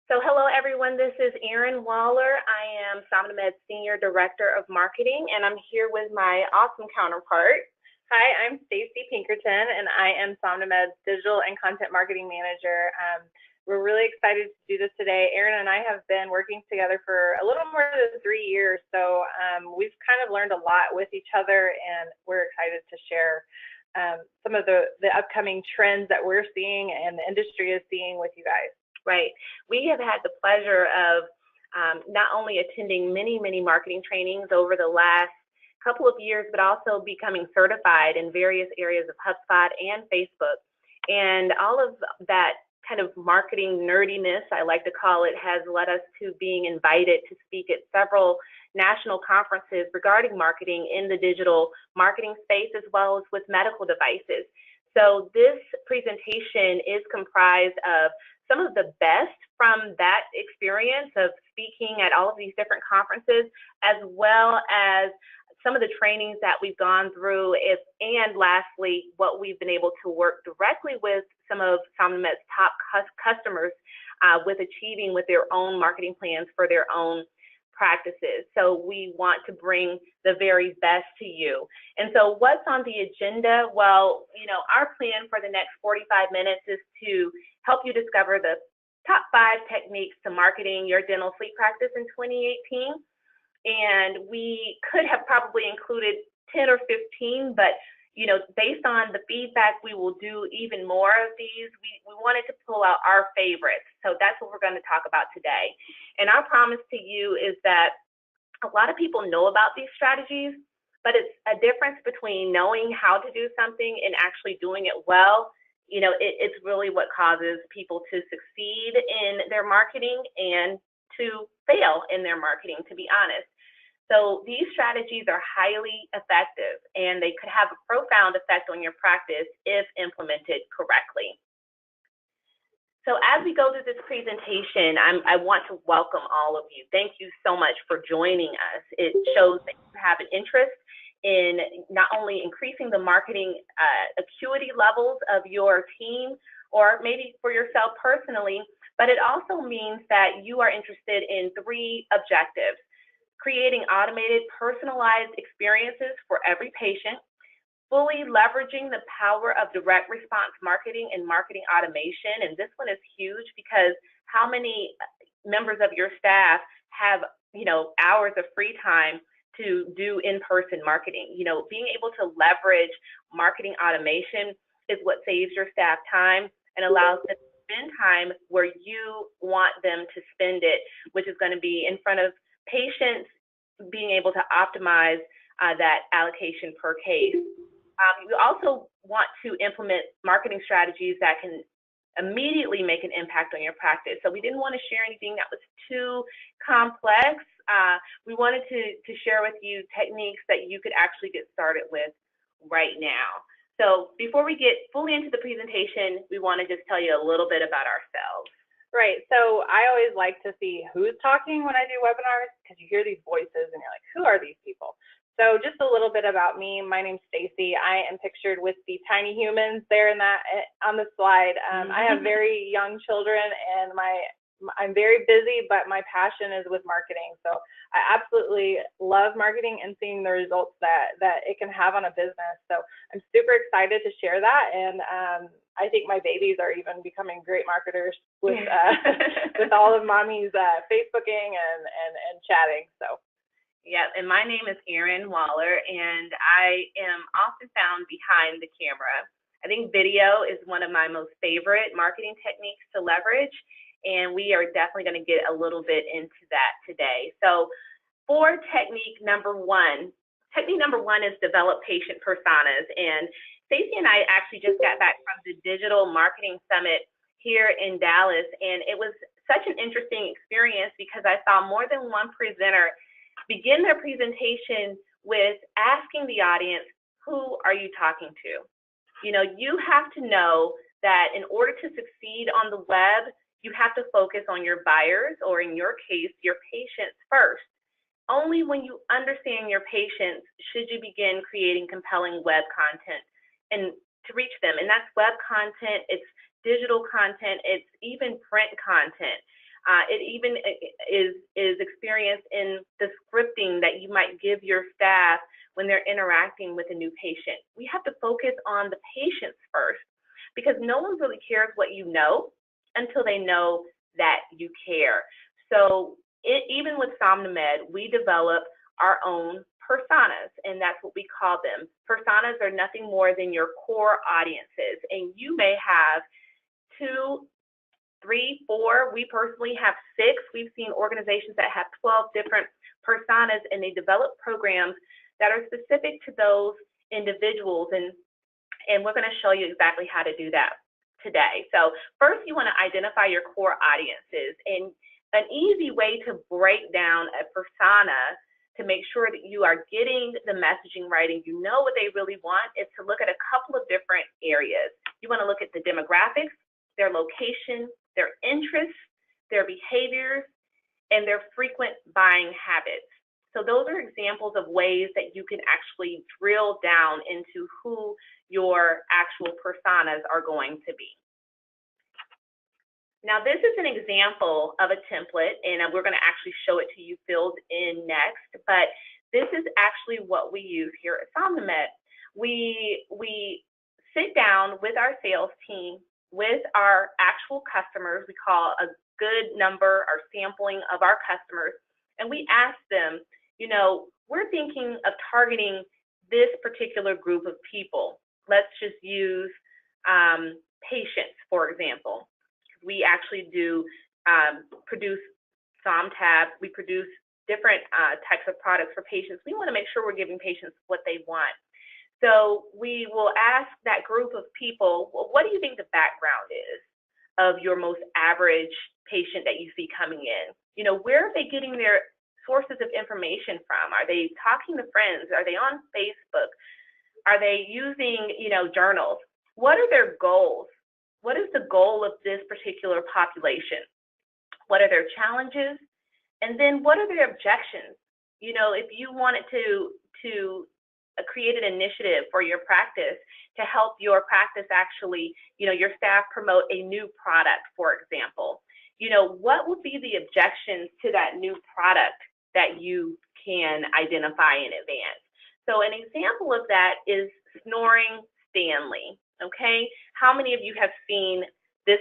So hello everyone, this is Erin Waller. I am SomnoMed's Senior Director of Marketing, and I'm here with my awesome counterpart. Hi, I'm Stacy Pinkerton, and I am SomnoMed's Digital and Content Marketing Manager. We're really excited to do this today. Erin and I have been working together for a little more than 3 years, so we've kind of learned a lot with each other, and we're excited to share some of the upcoming trends that we're seeing and the industry is seeing with you guys. Right. We have had the pleasure of not only attending many marketing trainings over the last couple of years, but also becoming certified in various areas of HubSpot and Facebook. And all of that kind of marketing nerdiness, I like to call it, has led us to being invited to speak at several national conferences regarding marketing in the digital marketing space, as well as with medical devices. So this presentation is comprised of some of the best from that experience of speaking at all of these different conferences, as well as some of the trainings that we've gone through, and lastly, what we've been able to work directly with some of SomnoMed's top customers with achieving with their own marketing plans for their own practices. So we want to bring the very best to you. And so what's on the agenda? Well, our plan for the next 45 minutes is to help you discover the top 5 techniques to marketing your dental sleep practice in 2018. And we could have probably included 10 or 15, but based on the feedback, we will do even more of these. We wanted to pull out our favorites. So that's what we're going to talk about today. And our promise to you is that a lot of people know about these strategies, but it's a difference between knowing how to do something and actually doing it well. It's really what causes people to succeed in their marketing and to fail in their marketing, to be honest. So these strategies are highly effective, and they could have a profound effect on your practice if implemented correctly. So as we go through this presentation, I want to welcome all of you. Thank you so much for joining us. It shows that you have an interest in not only increasing the marketing acuity levels of your team, or maybe for yourself personally, but it also means that you are interested in 3 objectives: creating automated, personalized experiences for every patient, fully leveraging the power of direct response marketing and marketing automation. And this one is huge because how many members of your staff have, hours of free time to do in-person marketing? Being able to leverage marketing automation is what saves your staff time and allows them to spend time where you want them to spend it, which is going to be in front of patients, being able to optimize that allocation per case. We also want to implement marketing strategies that can immediately make an impact on your practice. So we didn't want to share anything that was too complex. We wanted to share with you techniques that you could actually get started with right now. So before we get fully into the presentation, we want to just tell you a little bit about ourselves. Right. So I always like to see who's talking when I do webinars, because you hear these voices and you're like, who are these people? So just a little bit about me. My name's Stacy. I am pictured with the tiny humans there on the slide. I have very young children, and I'm very busy, but my passion is with marketing. So I absolutely love marketing and seeing the results that it can have on a business. So I'm super excited to share that. And I think my babies are even becoming great marketers with with all of mommy's Facebooking and chatting. So. Yeah, and my name is Erin Waller, and I am often found behind the camera. I think video is one of my most favorite marketing techniques to leverage, and we are definitely going to get a little bit into that today. So for technique number 1 is develop patient personas. And Stacey and I actually just got back from the Digital Marketing Summit here in Dallas, and it was such an interesting experience because I saw more than one presenter begin their presentation with asking the audience, who are you talking to? You have to know that in order to succeed on the web, you have to focus on your buyers, or in your case, your patients first. Only when you understand your patients should you begin creating compelling web content and to reach them. And that's web content, it's digital content, it's even print content. It even is experienced in the scripting that you might give your staff when they're interacting with a new patient. We have to focus on the patients first, because no one really cares what you know until they know that you care. So even with SomnoMed, we develop our own personas, and that's what we call them. Personas are nothing more than your core audiences, and you may have 2, 3, 4. We personally have 6. We've seen organizations that have 12 different personas, and they develop programs that are specific to those individuals, and we're going to show you exactly how to do that today. So first, you want to identify your core audiences, and an easy way to break down a persona to make sure that you are getting the messaging right and you know what they really want is to look at a couple of different areas. You want to look at the demographics, their location, their interests, their behaviors, and their frequent buying habits. So those are examples of ways that you can actually drill down into who your actual personas are going to be. Now, this is an example of a template, and we're going to actually show it to you filled in next, but this is actually what we use here at SomnoMed. We sit down with our sales team, with our actual customers. We call a good number or sampling of our customers, and we ask them, you know, we're thinking of targeting this particular group of people. Let's just use patients, for example. We actually do produce SomTab. We produce different types of products for patients. We want to make sure we're giving patients what they want. So we will ask that group of people, well, what do you think the background is of your most average patient that you see coming in? You know, where are they getting their sources of information from? Are they talking to friends? Are they on Facebook? Are they using, you know, journals? What are their goals? What is the goal of this particular population? What are their challenges? And then what are their objections? You know, if you wanted to create an initiative for your practice to help your practice actually, you know, your staff promote a new product, for example, you know, what would be the objections to that new product that you can identify in advance? So an example of that is Snoring Stanley. Okay, how many of you have seen this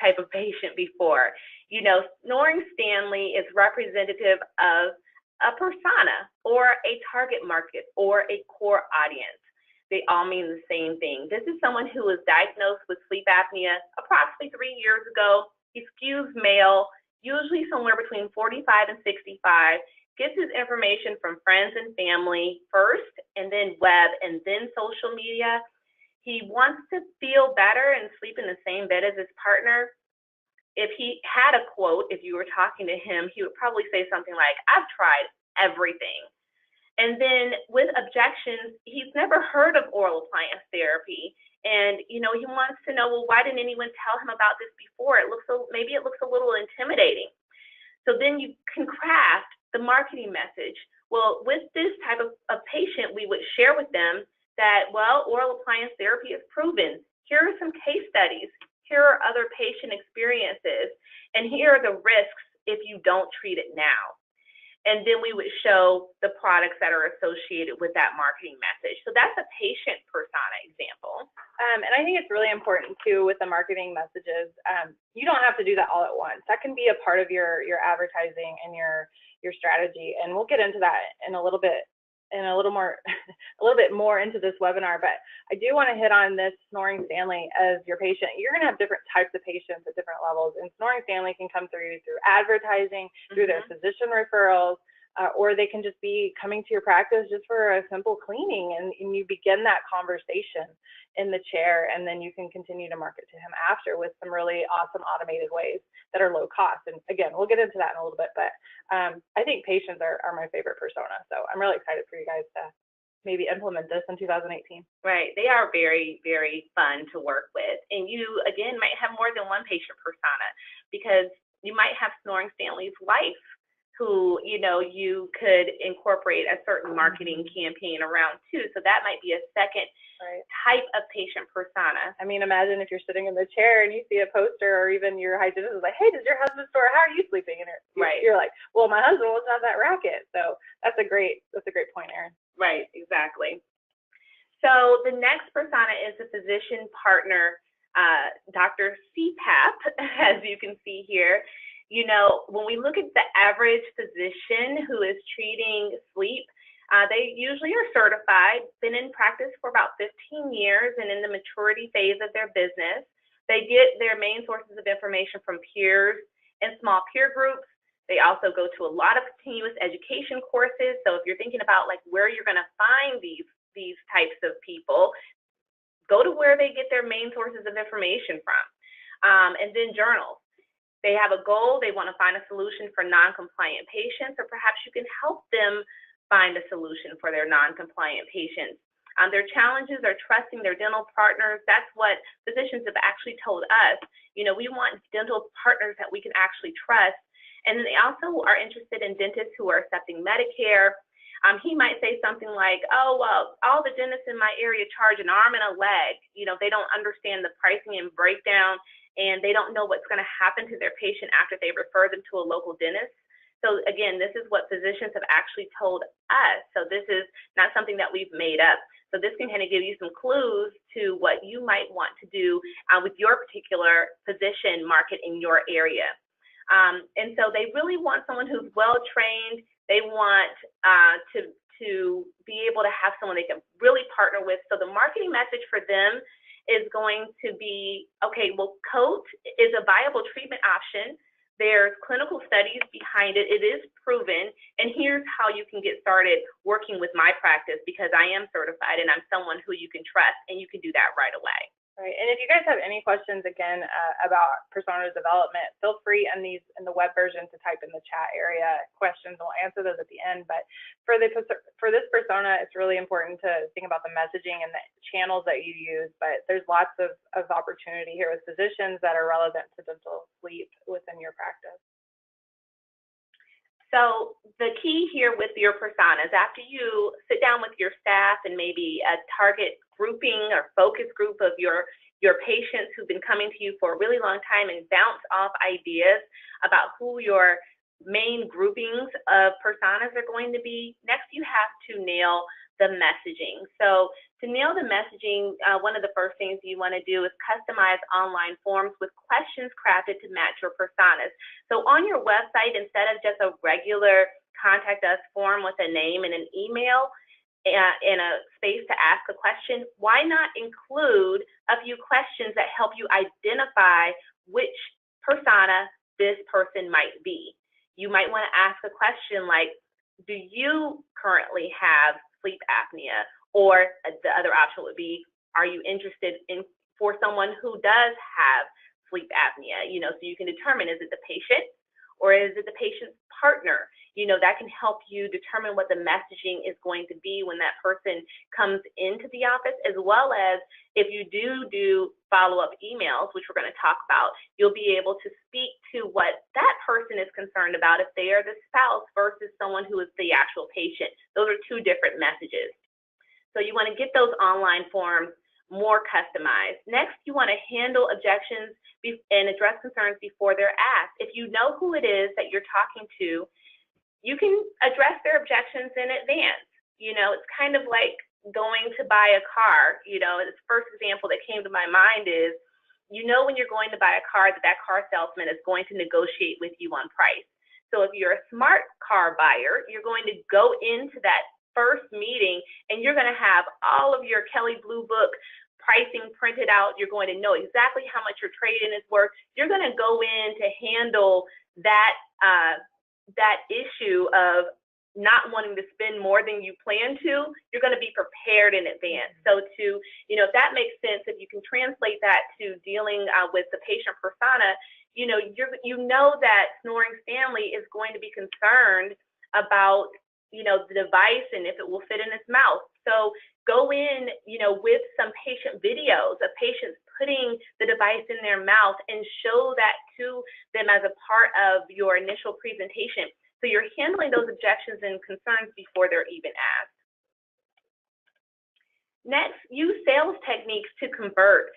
type of patient before? You know, Snoring Stanley is representative of a persona or a target market or a core audience. They all mean the same thing. This is someone who was diagnosed with sleep apnea approximately 3 years ago. He skews male, usually somewhere between 45 and 65, gets his information from friends and family first, and then web, and then social media. He wants to feel better and sleep in the same bed as his partner. If he had a quote, if you were talking to him, he would probably say something like, I've tried everything. And then with objections, he's never heard of oral appliance therapy. And, you know, he wants to know, well, why didn't anyone tell him about this before? Maybe it looks a little intimidating. So then you can craft the marketing message. Well, with this type of patient, we would share with them that, well, oral appliance therapy is proven. Here are some case studies. Here are other patient experiences. And here are the risks if you don't treat it now. And then we would show the products that are associated with that marketing message. So that's a patient persona example. And I think it's really important too with the marketing messages. You don't have to do that all at once. That can be a part of your advertising and your strategy. And we'll get into that in a little bit more into this webinar, but I do want to hit on this Snoring Stanley as your patient. You're going to have different types of patients at different levels, and Snoring Stanley can come through advertising, through their physician referrals, or they can just be coming to your practice just for a simple cleaning, and you begin that conversation in the chair, and then you can continue to market to him after with some really awesome automated ways that are low cost. And again, we'll get into that in a little bit, but I think patients are my favorite persona. So I'm really excited for you guys to maybe implement this in 2018. Right. They are very, very fun to work with. And you, again, might have more than one patient persona, because you might have Snoring Stanley's wife who, you could incorporate a certain marketing campaign around too. So that might be a second type of patient persona. I mean, imagine if you're sitting in the chair and you see a poster, or even your hygienist is like, hey, does your husband snore? How are you sleeping? And you're like, well, my husband won't have that racket. So that's a great point, Erin. Right, exactly. So the next persona is the physician partner, Dr. CPAP, as you can see here. When we look at the average physician who is treating sleep, they usually are certified, been in practice for about 15 years and in the maturity phase of their business. They get their main sources of information from peers and small peer groups. They also go to a lot of continuous education courses. So if you're thinking about like where you're going to find these types of people, go to where they get their main sources of information from. And then journals. They have a goal, they want to find a solution for non-compliant patients, or perhaps you can help them find a solution for their non-compliant patients. Their challenges are trusting their dental partners. That's what physicians have actually told us. We want dental partners that we can actually trust. And then they also are interested in dentists who are accepting Medicare. He might say something like, oh, well, all the dentists in my area charge an arm and a leg. They don't understand the pricing and breakdown, and they don't know what's going to happen to their patient after they refer them to a local dentist. So again, this is what physicians have actually told us. So this is not something that we've made up. So this can kind of give you some clues to what you might want to do with your particular physician market in your area. And so they really want someone who's well-trained. They want to be able to have someone they can really partner with. So the marketing message for them is going to be, okay, well, COAT is a viable treatment option. There's clinical studies behind it. It is proven. And here's how you can get started working with my practice, because I am certified and I'm someone who you can trust, and you can do that right away. Right. And if you guys have any questions, again, about persona development, feel free in the web version to type in the chat area questions. We'll answer those at the end. But for this persona, it's really important to think about the messaging and the channels that you use. But there's lots of opportunity here with physicians that are relevant to dental sleep within your practice. So the key here with your personas, after you sit down with your staff and maybe a target grouping or focus group of your patients who've been coming to you for a really long time, and bounce off ideas about who your main groupings of personas are going to be, next you have to nail the messaging. So to nail the messaging, one of the first things you want to do is customize online forms with questions crafted to match your personas. So on your website, instead of just a regular contact us form with a name and an email and a space to ask a question, why not include a few questions that help you identify which persona this person might be? You might want to ask a question like, do you currently have sleep apnea? Or the other option would be, are you interested in for someone who does have sleep apnea? So you can determine, is it the patient or is it the patient's partner? That can help you determine what the messaging is going to be when that person comes into the office, as well as if you do follow-up emails, which we're going to talk about, you'll be able to speak to what that person is concerned about if they are the spouse versus someone who is the actual patient. Those are two different messages. So you want to get those online forms more customized. Next, you want to handle objections and address concerns before they're asked. If you know who it is that you're talking to, you can address their objections in advance. It's kind of like going to buy a car. The first example that came to my mind is, when you're going to buy a car, that car salesman is going to negotiate with you on price. So if you're a smart car buyer, you're going to go into that first meeting and you're going to have all of your Kelley Blue Book pricing printed out. You're going to know exactly how much your trade-in is worth. You're going to go in to handle that issue of not wanting to spend more than you plan to. You're going to be prepared in advance. So if that makes sense, if you can translate that to dealing with the patient persona, you know that Snoring's family is going to be concerned about the device and if it will fit in its mouth. So go in, with some patient videos of patients putting the device in their mouth and show that to them as a part of your initial presentation. So you're handling those objections and concerns before they're even asked. Next, use sales techniques to convert.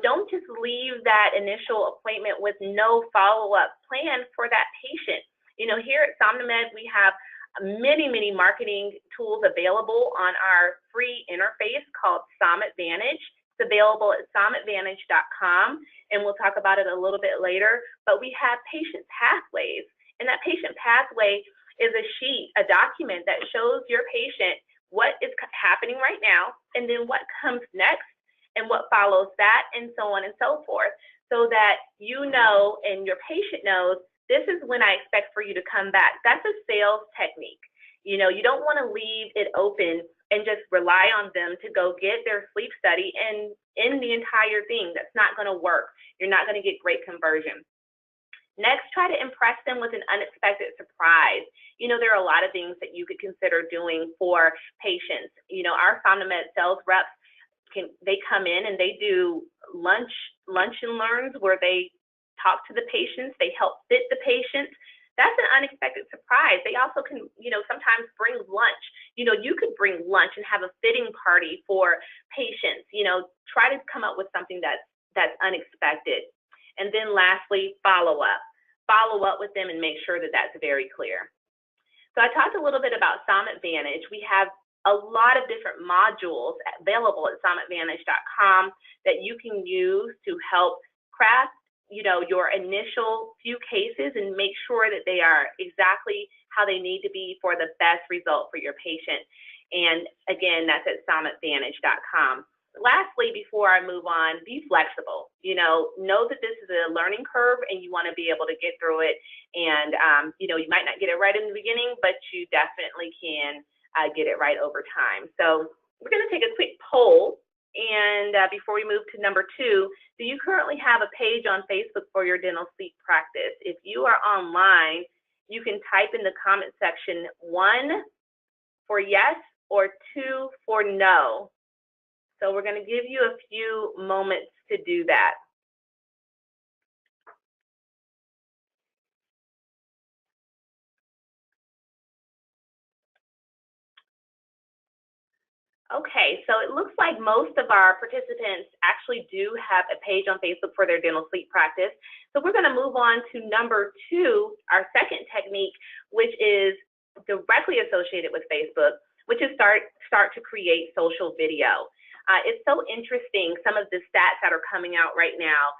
Don't just leave that initial appointment with no follow-up plan for that patient. Here at SomnoMed, we have many, many marketing tools available on our free interface called SomAdvantage. It's available at somadvantage.com, and we'll talk about it a little bit later. But we have patient pathways, and that patient pathway is a sheet, a document that shows your patient what is happening right now, and then what comes next, and what follows that, and so on and so forth, so that you know and your patient knows, this is when I expect for you to come back. That's a sales technique. You don't want to leave it open and just rely on them to go get their sleep study and end the entire thing. That's not going to work. You're not going to get great conversion. Next, try to impress them with an unexpected surprise. There are a lot of things that you could consider doing for patients. Our SomnoMed sales reps, they come in and they do lunch and learns where they talk to the patients, they help fit the patients. That's an unexpected surprise. They also can, sometimes bring lunch. You could bring lunch and have a fitting party for patients. Try to come up with something that's unexpected. And then lastly, follow up. Follow up with them and make sure that that's very clear. So I talked a little bit about SomAdvantage. We have a lot of different modules available at somadvantage.com that you can use to help craft, your initial few cases and make sure that they are exactly how they need to be for the best result for your patient. And again, that's at somadvantage.com. Lastly, before I move on, be flexible. Know that this is a learning curve and you want to be able to get through it. And, you might not get it right in the beginning, but you definitely can get it right over time. So we're going to take a quick poll. And before we move to number 2, do you currently have a page on Facebook for your dental sleep practice? If you are online, you can type in the comment section 1 for yes or 2 for no. So we're going to give you a few moments to do that. Okay, so it looks like most of our participants actually do have a page on Facebook for their dental sleep practice. So we're going to move on to number 2, our second technique, which is directly associated with Facebook, which is start to create social video. It's so interesting, some of the stats that are coming out right now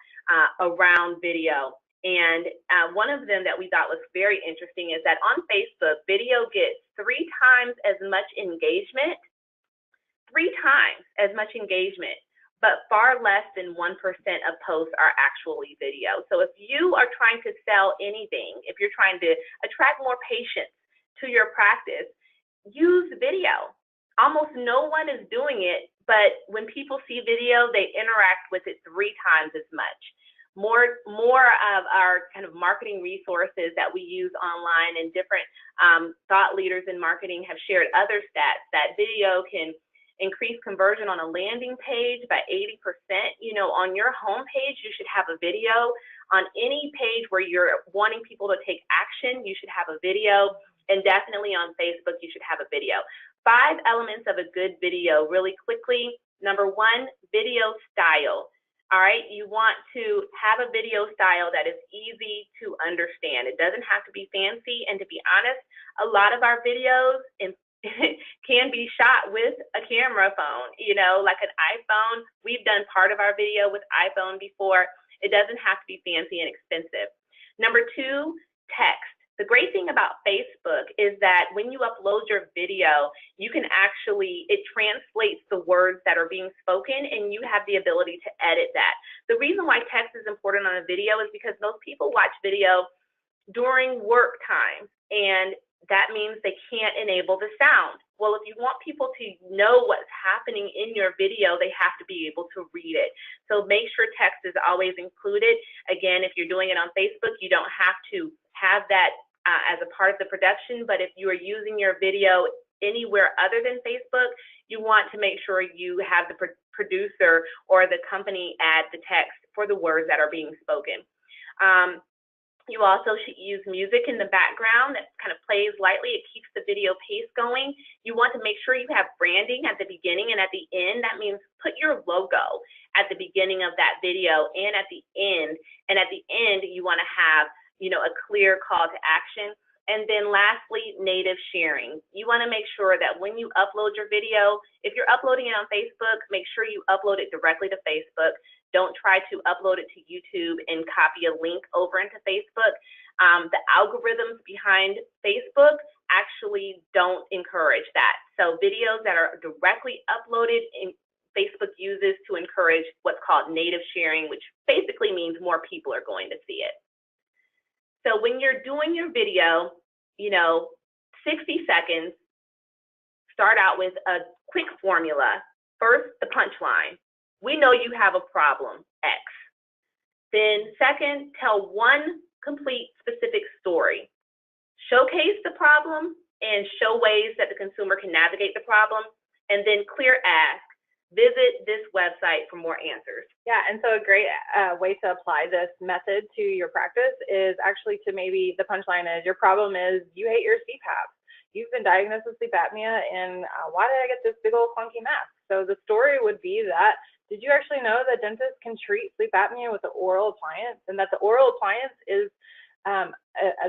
around video. And one of them that we thought was very interesting is that on Facebook, video gets 3 times as much engagement, but far less than 1% of posts are actually video. So if you are trying to sell anything, if you're trying to attract more patients to your practice, use video. Almost no one is doing it, but when people see video, they interact with it 3 times as much. More of our kind of marketing resources that we use online and different thought leaders in marketing have shared other stats that video can increase conversion on a landing page by 80%. On your home page, you should have a video. On any page where you're wanting people to take action, you should have a video. And definitely on Facebook, you should have a video. 5 elements of a good video really quickly. Number 1, video style. All right, you want to have a video style that is easy to understand. It doesn't have to be fancy, and to be honest, a lot of our videos can be shot with a camera phone, like an iPhone. We've done part of our video with iPhone before. It doesn't have to be fancy and expensive. Number 2, text. The great thing about Facebook is that when you upload your video, you can it translates the words that are being spoken, and you have the ability to edit that. The reason why text is important on a video is because most people watch video during work time, and that means they can't enable the sound. Well, if you want people to know what's happening in your video, they have to be able to read it. So make sure text is always included. Again, if you're doing it on Facebook, you don't have to have that as a part of the production, but if you are using your video anywhere other than Facebook, you want to make sure you have the producer or the company add the text for the words that are being spoken. You also should use music in the background that kind of plays lightly. It keeps the video pace going. You want to make sure you have branding at the beginning and at the end. That means put your logo at the beginning of that video and at the end. And at the end, you want to have, a clear call to action. And then lastly, native sharing. You want to make sure that when you upload your video, if you're uploading it on Facebook, make sure you upload it directly to Facebook. Don't try to upload it to YouTube and copy a link over into Facebook. The algorithms behind Facebook actually don't encourage that. So videos that are directly uploaded, Facebook uses to encourage what's called native sharing, which basically means more people are going to see it. So when you're doing your video, 60 seconds, start out with a quick formula. First, the punchline. We know you have a problem, X. Then second, tell one complete specific story. Showcase the problem and show ways that the consumer can navigate the problem. And then clear ask. Visit this website for more answers. Yeah, and so a great way to apply this method to your practice is actually to maybe the punchline is your problem is you hate your CPAP. You've been diagnosed with sleep apnea, and why did I get this big old clunky mask? So the story would be that, did you actually know that dentists can treat sleep apnea with an oral appliance, and that the oral appliance is an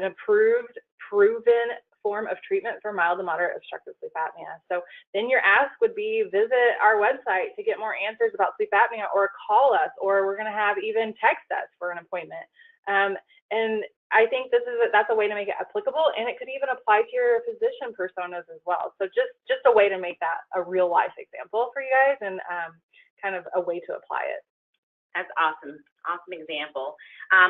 approved, proven form of treatment for mild to moderate obstructive sleep apnea? So then your ask would be visit our website to get more answers about sleep apnea, or call us, or we're going to have even text us for an appointment. And I think that's a way to make it applicable, and it could even apply to your physician personas as well. So just a way to make that a real life example for you guys, and kind of a way to apply it. That's awesome. Awesome example.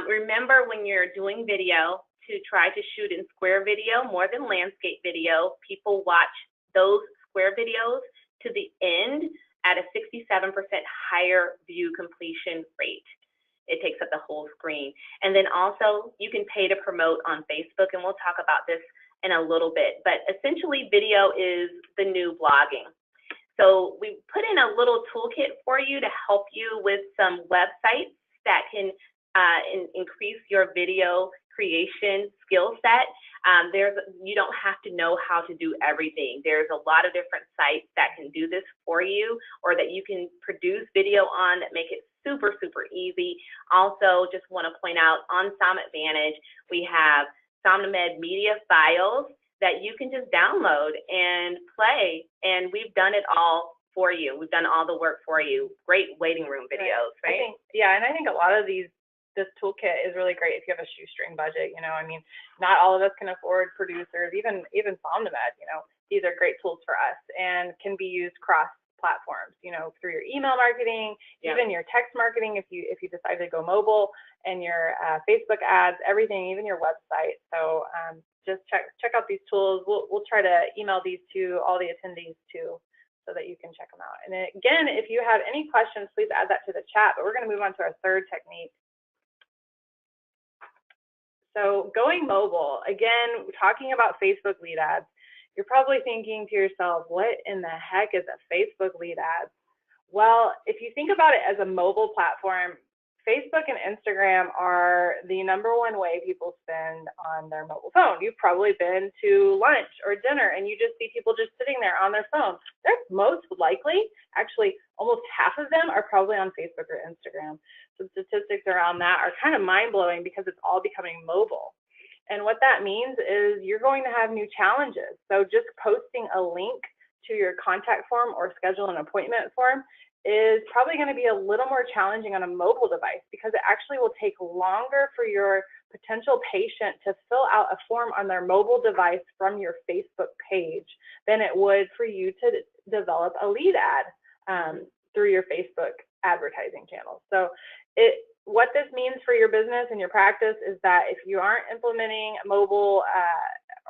Remember, when you're doing video, to try to shoot in square video more than landscape video. People watch those square videos to the end at a 67% higher view completion rate. It takes up the whole screen. And then also, you can pay to promote on Facebook, and we'll talk about this in a little bit. But essentially, video is the new blogging. So we put in a little toolkit for you to help you with some websites that can increase your video creation skill set. You don't have to know how to do everything. There's a lot of different sites that can do this for you, or that you can produce video on that make it super, super easy. Also, just want to point out, on SomnAdvantage, we have SomnoMed media files that you can just download and play, and we've done it all for you. We've done all the work for you. Great waiting room videos, right? I think a lot of this toolkit is really great if you have a shoestring budget. I mean, not all of us can afford producers, even SomnoMed. These are great tools for us and can be used cross platforms, through your email marketing, even your text marketing if you decide to go mobile, and your Facebook ads, everything, even your website. So just check out these tools. We'll try to email these to all the attendees too, so that you can check them out. And then, again, if you have any questions, please add that to the chat. But we're going to move on to our third technique. So going mobile, again, talking about Facebook lead ads, you're probably thinking to yourself, what in the heck is a Facebook lead ad? Well, if you think about it as a mobile platform, Facebook and Instagram are the #1 way people spend on their mobile phone. You've probably been to lunch or dinner and you just see people just sitting there on their phone. They're most likely, actually almost half of them are probably on Facebook or Instagram. So statistics around that are kind of mind-blowing because it's all becoming mobile. And what that means is you're going to have new challenges. So just posting a link to your contact form or schedule an appointment form is probably going to be a little more challenging on a mobile device, because it actually will take longer for your potential patient to fill out a form on their mobile device from your Facebook page than it would for you to develop a lead ad through your Facebook advertising channels. So what this means for your business and your practice is that if you aren't implementing mobile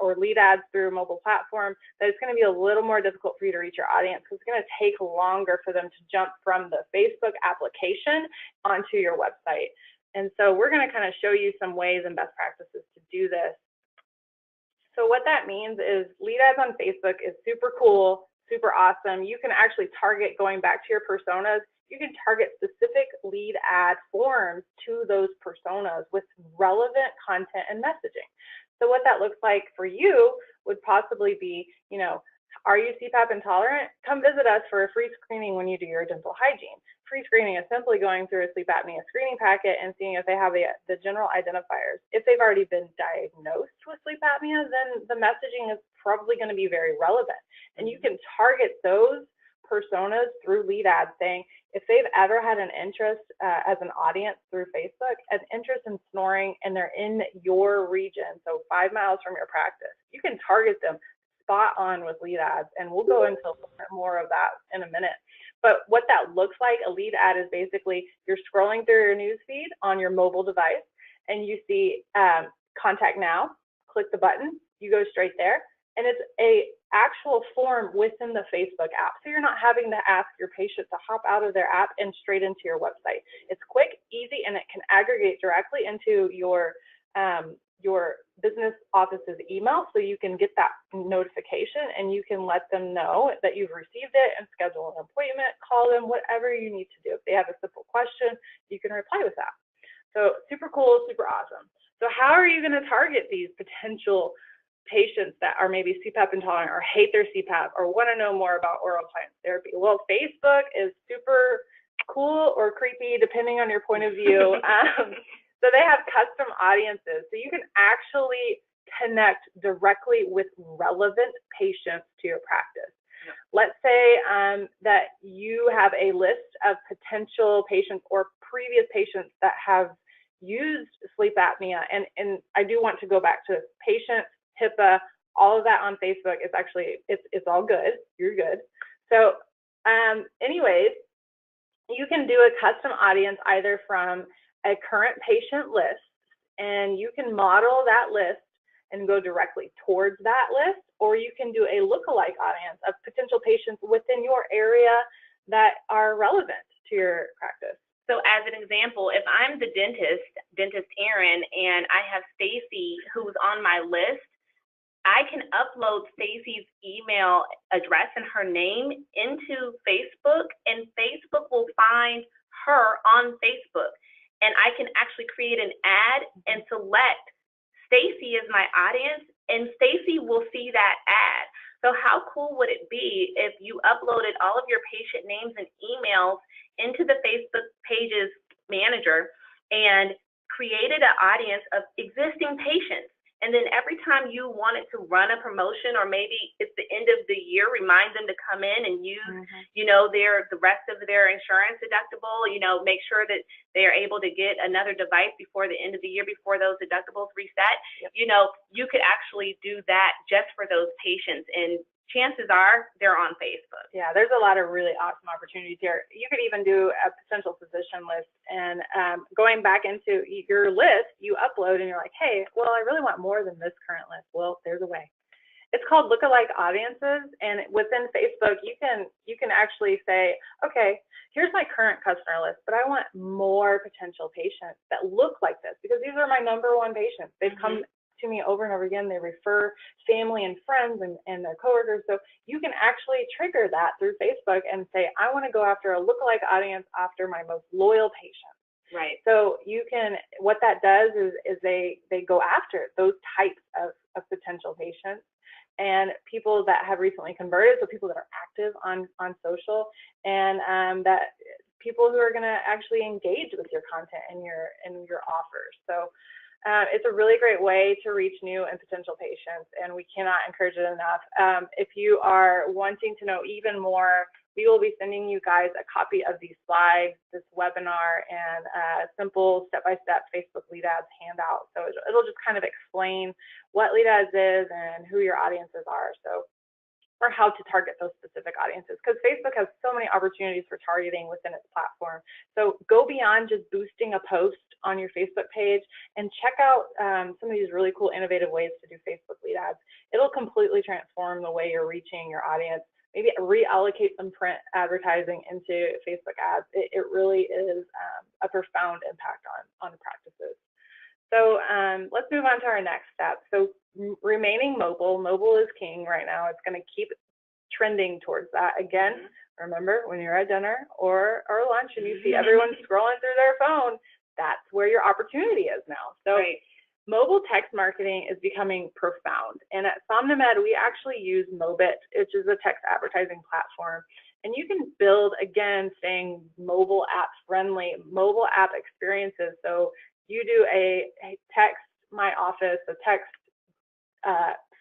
or lead ads through a mobile platform, that it's going to be a little more difficult for you to reach your audience, because it's going to take longer for them to jump from the Facebook application onto your website. And so we're going to kind of show you some ways and best practices to do this. So what that means is lead ads on Facebook is super cool, super awesome. You can actually target going back to your personas. you can target specific lead ad forms to those personas with relevant content and messaging. So what that looks like for you would possibly be, you know, are you CPAP intolerant? Come visit us for a free screening when you do your dental hygiene. Free screening is simply going through a sleep apnea screening packet and seeing if they have the general identifiers. If they've already been diagnosed with sleep apnea, then the messaging is probably going to be very relevant. And you can target those personas through lead ads, saying if they've ever had an interest as an audience through Facebook, an interest in snoring, and they're in your region, so 5 miles from your practice, you can target them spot on with lead ads, and we'll go into more of that in a minute. But what that looks like, a lead ad is basically you're scrolling through your news feed on your mobile device, and you see contact now, click the button, you go straight there, and it's a actual form within the Facebook app. So you're not having to ask your patient to hop out of their app and straight into your website. It's quick, easy, and it can aggregate directly into your business office's email, so you can get that notification and you can let them know that you've received it and schedule an appointment, call them, whatever you need to do. If they have a simple question, you can reply with that. So super cool, super awesome. So how are you going to target these potential patients that are maybe CPAP intolerant or hate their CPAP or want to know more about oral appliance therapy? Well, Facebook is super cool or creepy depending on your point of view. So they have custom audiences, so you can actually connect directly with relevant patients to your practice. Yep. Let's say that you have a list of potential patients or previous patients that have used sleep apnea, and I do want to go back to patients, HIPAA, all of that on Facebook is actually, it's all good, you're good. So anyways, you can do a custom audience either from a current patient list, and you can model that list and go directly towards that list, or you can do a lookalike audience of potential patients within your area that are relevant to your practice. So as an example, if I'm the dentist Erin, and I have Stacy who's on my list, I can upload Stacy's email address and her name into Facebook, and Facebook will find her on Facebook. And I can actually create an ad and select Stacy as my audience, and Stacy will see that ad. So how cool would it be if you uploaded all of your patient names and emails into the Facebook pages manager and created an audience of existing patients? And then every time you wanted to run a promotion, or maybe it's the end of the year, remind them to come in and use, you know, the rest of their insurance deductible, you know, make sure that they are able to get another device before the end of the year, before those deductibles reset. Yep. You know, you could actually do that just for those patients, and chances are they're on Facebook. Yeah, there's a lot of really awesome opportunities here. You could even do a potential physician list, and going back into your list, you upload and you're like, hey, well, I really want more than this current list. Well, there's a way. It's called lookalike audiences, and within Facebook, you can actually say, okay, here's my current customer list, but I want more potential patients that look like this, because these are my #1 patients. They've come to me over and over again. They refer family and friends and their coworkers. So you can actually trigger that through Facebook and say, I want to go after a lookalike audience after my most loyal patients. Right. So you can, what that does is they go after those types of potential patients, and people that have recently converted, so people that are active on social, and that people who are going to actually engage with your content and your offers. So it's a really great way to reach new and potential patients, and we cannot encourage it enough. If you are wanting to know even more, we will be sending you guys a copy of these slides, this webinar, and a simple step-by-step Facebook lead ads handout. So it'll just kind of explain what lead ads is and who your audiences are. So, or how to target those specific audiences, because Facebook has so many opportunities for targeting within its platform. So go beyond just boosting a post on your Facebook page and check out some of these really cool, innovative ways to do Facebook lead ads. It'll completely transform the way you're reaching your audience. Maybe reallocate some print advertising into Facebook ads. It really is a profound impact on practices. So let's move on to our next step. So remaining mobile. Mobile is king right now. It's going to keep trending towards that. Again, Remember, when you're at dinner or lunch and you see everyone scrolling through their phone, that's where your opportunity is now. So mobile text marketing is becoming profound. And at SomnoMed, we actually use Mobit, which is a text advertising platform. And you can build, again, staying mobile app friendly, mobile app experiences. So you do a text my office, a text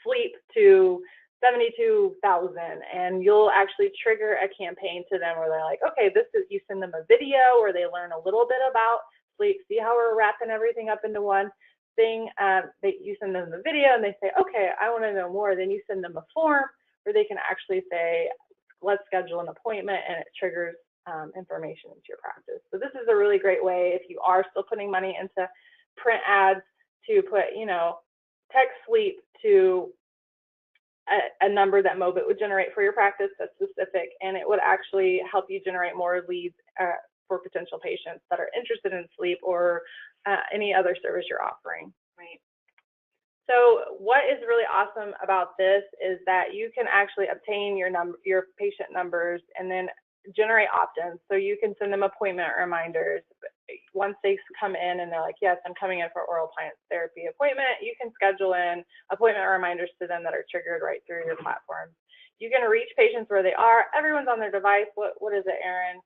sleep to 72,000, and you'll actually trigger a campaign to them where they're like, okay, this is, you send them a video where they learn a little bit about sleep, see how we're wrapping everything up into one thing. You send them the video and they say, okay, I want to know more. Then you send them a form where they can actually say, let's schedule an appointment, and it triggers information into your practice. So this is a really great way, if you are still putting money into print ads, to put, you know, text sleep to a number that Mobit would generate for your practice that's specific, and it would actually help you generate more leads for potential patients that are interested in sleep or any other service you're offering. Right. So what is really awesome about this is that you can actually obtain your patient numbers and then generate opt-ins. So you can send them appointment reminders. Once they come in and they're like, yes, I'm coming in for oral appliance therapy appointment, you can schedule in appointment reminders to them that are triggered right through your platform. You can reach patients where they are. Everyone's on their device. What is it, Erin?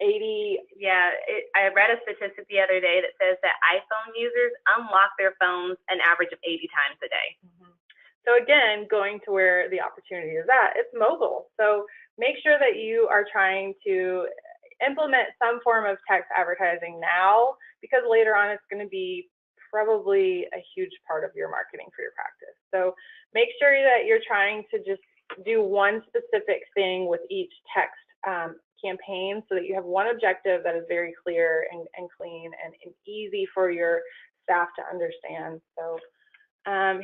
80. Yeah, I read a statistic the other day that says that iPhone users unlock their phones an average of 80 times a day. So again, going to where the opportunity is at, it's mobile. So make sure that you are trying to implement some form of text advertising now, because later on it's going to be probably a huge part of your marketing for your practice. So make sure that you're trying to just do one specific thing with each text campaign, so that you have one objective that is very clear and clean and easy for your staff to understand. So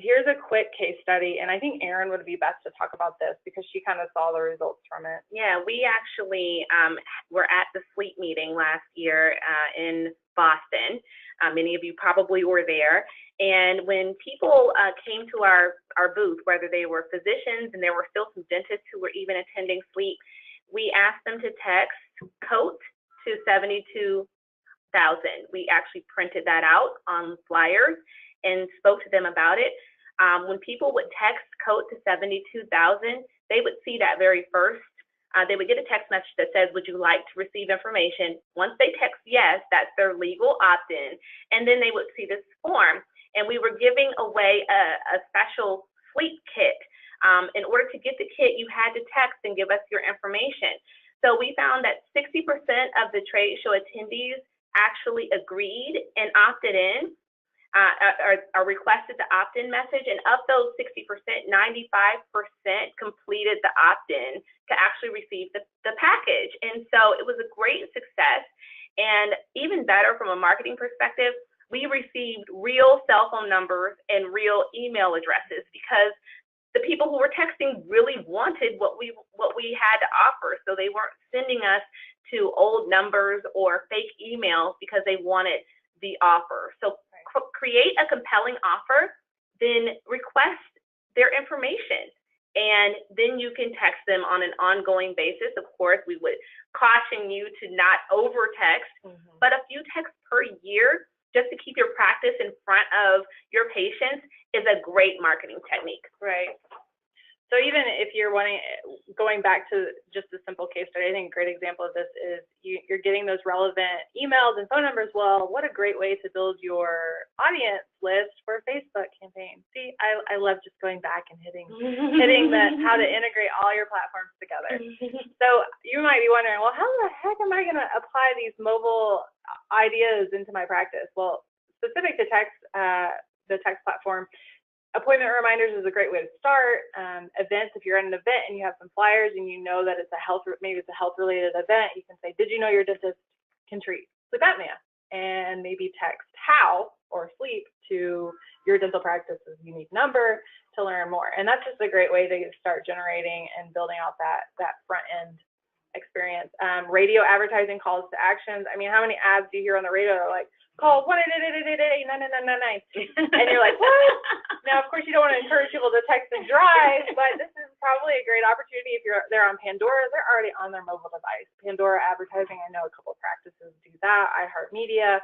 here's a quick case study, and I think Erin would be best to talk about this because she kind of saw the results from it. Yeah, we actually were at the sleep meeting last year in Boston. Many of you probably were there. And when people came to our booth, whether they were physicians, and there were still some dentists who were even attending sleep, we asked them to text COAT to 72,000. We actually printed that out on flyers and spoke to them about it. When people would text COAT to 72,000, they would see that very first. They would get a text message that says, would you like to receive information? Once they text yes, that's their legal opt-in. And then they would see this form. And we were giving away a special sleep kit. In order to get the kit, you had to text and give us your information. So we found that 60% of the trade show attendees actually agreed and opted in, or requested the opt-in message. And of those 60%, 95% completed the opt-in to actually receive the package. And so it was a great success. And even better from a marketing perspective, we received real cell phone numbers and real email addresses, because the people who were texting really wanted what we had to offer. So they weren't sending us to old numbers or fake emails because they wanted the offer. So create a compelling offer, then request their information, and then you can text them on an ongoing basis. Of course, we would caution you to not over text, but a few texts per year just to keep your practice in front of your patients is a great marketing technique. Right. So even if you're going back to just a simple case study, I think a great example of this is you're getting those relevant emails and phone numbers. Well, what a great way to build your audience list for a Facebook campaign. See, I love just going back and hitting how to integrate all your platforms together. So you might be wondering, well, how the heck am I going to apply these mobile ideas into my practice? Well, specific to text, the text platform, appointment reminders is a great way to start. Events, if you're at an event and you have some flyers and you know that it's maybe it's a health-related event, you can say, did you know your dentist can treat sleep apnea? And maybe text how or sleep to your dental practice's unique number to learn more. And that's just a great way to start generating and building out that front end experience. Radio advertising calls to actions. I mean, how many ads do you hear on the radio that are like, call 1-888-888-9999? And you're like, what? Now, of course, you don't want to encourage people to text and drive, but this is probably a great opportunity if they're on Pandora. They're already on their mobile device. Pandora advertising, I know a couple of practices do that. iHeartMedia.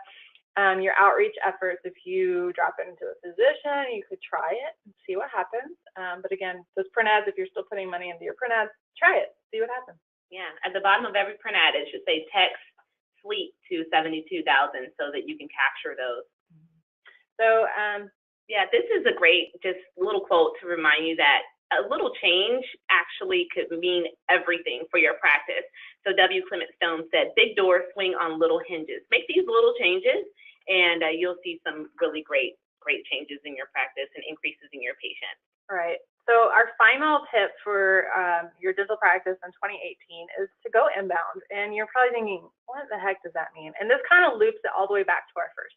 Your outreach efforts, if you drop it into a physician, you could try it and see what happens. But again, those print ads, if you're still putting money into your print ads, try it, see what happens. Yeah, at the bottom of every print ad, it should say text sleep to 72,000 so that you can capture those. So, yeah, this is a great just little quote to remind you that a little change actually could mean everything for your practice. So W. Clement Stone said, big doors swing on little hinges. Make these little changes, and you'll see some really great changes in your practice and increases in your patients. Right. So our final tip for your dental practice in 2018 is to go inbound. And you're probably thinking, what the heck does that mean? And this kind of loops it all the way back to our first,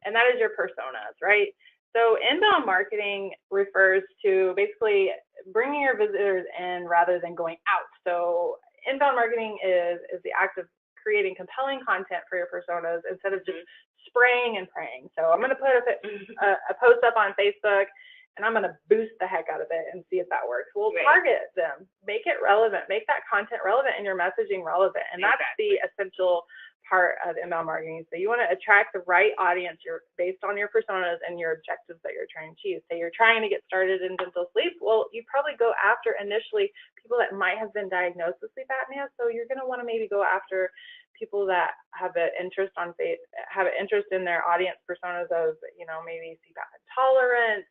and that is your personas, right? So inbound marketing refers to basically bringing your visitors in rather than going out. So inbound marketing is the act of creating compelling content for your personas instead of just spraying and praying. So I'm going to put a post up on Facebook, and I'm going to boost the heck out of it and see if that works. We'll target them, make it relevant, make that content relevant and your messaging relevant. And that's the essential part of inbound marketing. So you want to attract the right audience based on your personas and your objectives that you're trying to achieve. Say you're trying to get started in dental sleep. Well, you probably go after initially people that might have been diagnosed with sleep apnea. So you're going to want to maybe go after people that have an interest in their audience personas of, you know, maybe CPAP intolerant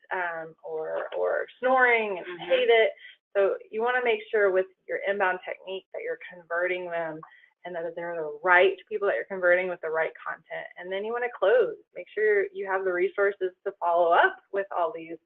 or snoring and hate it. So you want to make sure with your inbound technique that you're converting them and that they're the right people that you're converting with the right content. And then you want to close. Make sure you have the resources to follow up with all these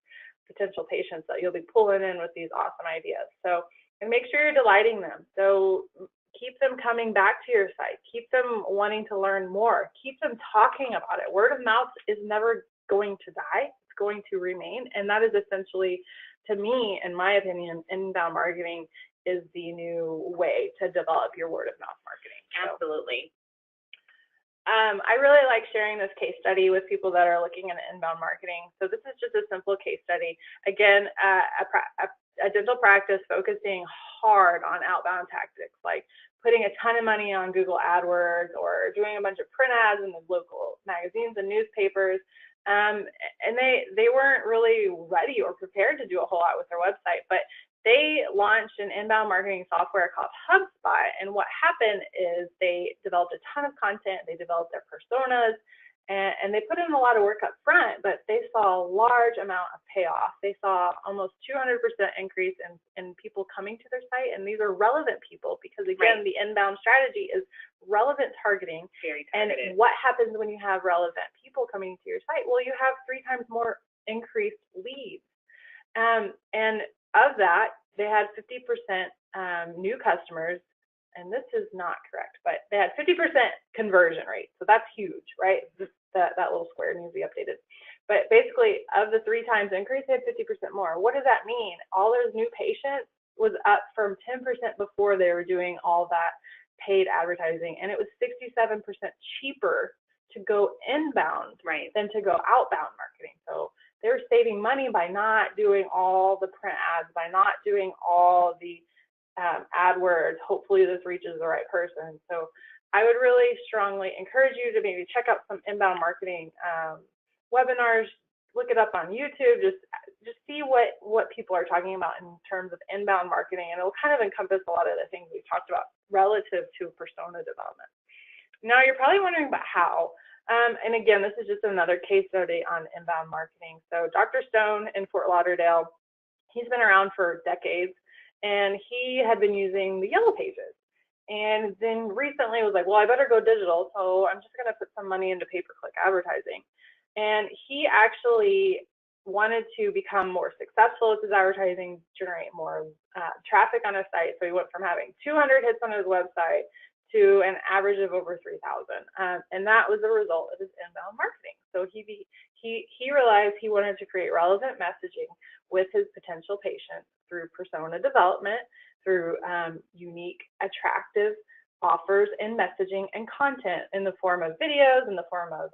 potential patients that you'll be pulling in with these awesome ideas. So, and make sure you're delighting them. So keep them coming back to your site. Keep them wanting to learn more. Keep them talking about it. Word of mouth is never going to die. It's going to remain. And that is essentially, to me, in my opinion, inbound marketing is the new way to develop your word of mouth marketing. Absolutely. I really like sharing this case study with people that are looking at inbound marketing. So this is just a simple case study. Again, a dental practice focusing hard on outbound tactics, like putting a ton of money on Google AdWords or doing a bunch of print ads in the local magazines and newspapers. And they weren't really ready or prepared to do a whole lot with their website, but they launched an inbound marketing software called HubSpot. And what happened is they developed a ton of content, they developed their personas, and they put in a lot of work up front, but they saw a large amount of payoff. They saw almost 200% increase in people coming to their site. And these are relevant people because, again, the inbound strategy is relevant targeting. Very targeted. And what happens when you have relevant people coming to your site? Well, you have 3 times more increased leads. And of that, they had 50% new customers, and this is not correct, but they had 50% conversion rate. So that's huge, right? That little square needs to be updated. But basically, of the 3 times increase, they had 50% more. What does that mean? All those new patients was up from 10% before they were doing all that paid advertising, and it was 67% cheaper to go inbound than to go outbound marketing. So they're saving money by not doing all the print ads, by not doing all the AdWords. Hopefully this reaches the right person. So I would really strongly encourage you to maybe check out some inbound marketing webinars, look it up on YouTube, just see what people are talking about in terms of inbound marketing, and it'll kind of encompass a lot of the things we've talked about relative to persona development. Now you're probably wondering about how. And again, this is just another case study on inbound marketing. So Dr. Stone in Fort Lauderdale, he's been around for decades, and he had been using the Yellow Pages. And then recently was like, well, I better go digital, so I'm just going to put some money into pay-per-click advertising. And he actually wanted to become more successful with his advertising, generate more traffic on his site. So he went from having 200 hits on his website to an average of over 3,000. And that was the result of his inbound marketing. So he he realized he wanted to create relevant messaging with his potential patients through persona development, through unique, attractive offers and messaging and content in the form of videos, in the form of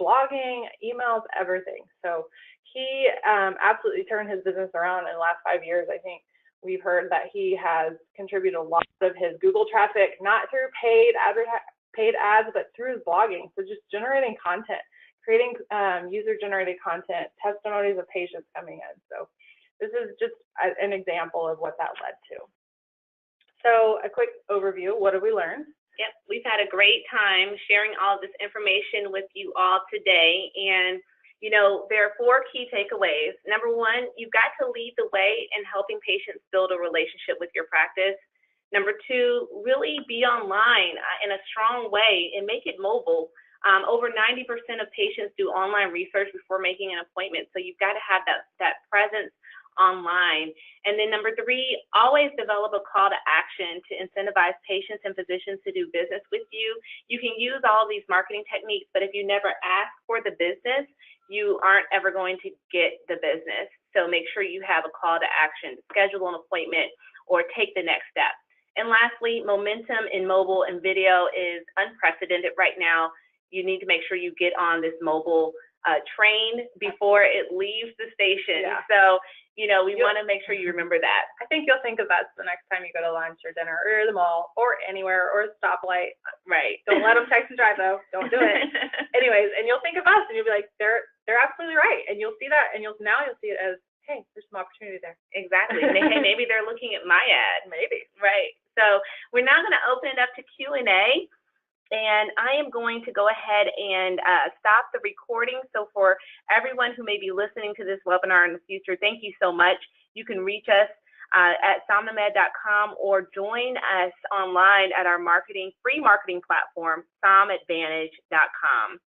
blogging, emails, everything. So he absolutely turned his business around in the last 5 years. I think we've heard that he has contributed a lot of his Google traffic, not through paid ads, but through his blogging. So just generating content, creating user-generated content, testimonies of patients coming in. So this is just an example of what that led to. So a quick overview, what have we learned? Yep, we've had a great time sharing all of this information with you all today. And, you know, there are 4 key takeaways. Number 1, you've got to lead the way in helping patients build a relationship with your practice. Number 2, really be online in a strong way and make it mobile. Over 90% of patients do online research before making an appointment, so you've got to have that presence online. And then number 3, always develop a call to action to incentivize patients and physicians to do business with you. You can use all of these marketing techniques, but if you never ask for the business, you aren't ever going to get the business. So make sure you have a call to action, schedule an appointment, or take the next step. And lastly, momentum in mobile and video is unprecedented right now. You need to make sure you get on this mobile train before it leaves the station. Yeah. So, you know, we want to make sure you remember that. I think you'll think of us the next time you go to lunch or dinner or the mall or anywhere or a stoplight. Right. Don't let them text and drive though. Don't do it. Anyways, and you'll think of us and you'll be like, they're absolutely right. And you'll see that, and now you'll see it as, hey, there's some opportunity there. Exactly. Hey, maybe they're looking at my ad. Maybe. Right. So we're now going to open it up to Q&A. And I am going to go ahead and stop the recording. So for everyone who may be listening to this webinar in the future, thank you so much. You can reach us at somnomed.com or join us online at our free marketing platform, somadvantage.com.